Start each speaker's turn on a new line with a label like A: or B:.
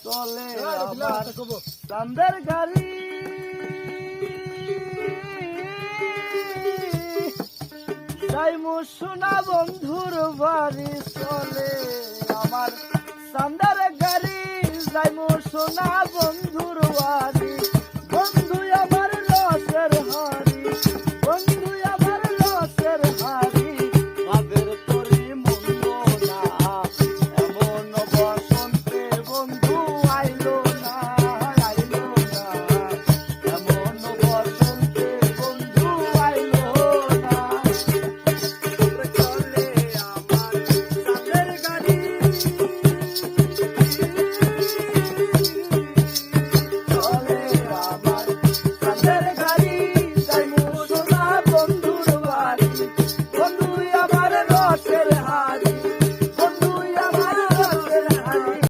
A: চলে আমার চান্দের গাড়ি যাইমু সোনা বন্ধুর বাড়ি চলে আমার চান্দের গাড়ি যাইমু সোনা বন্ধুর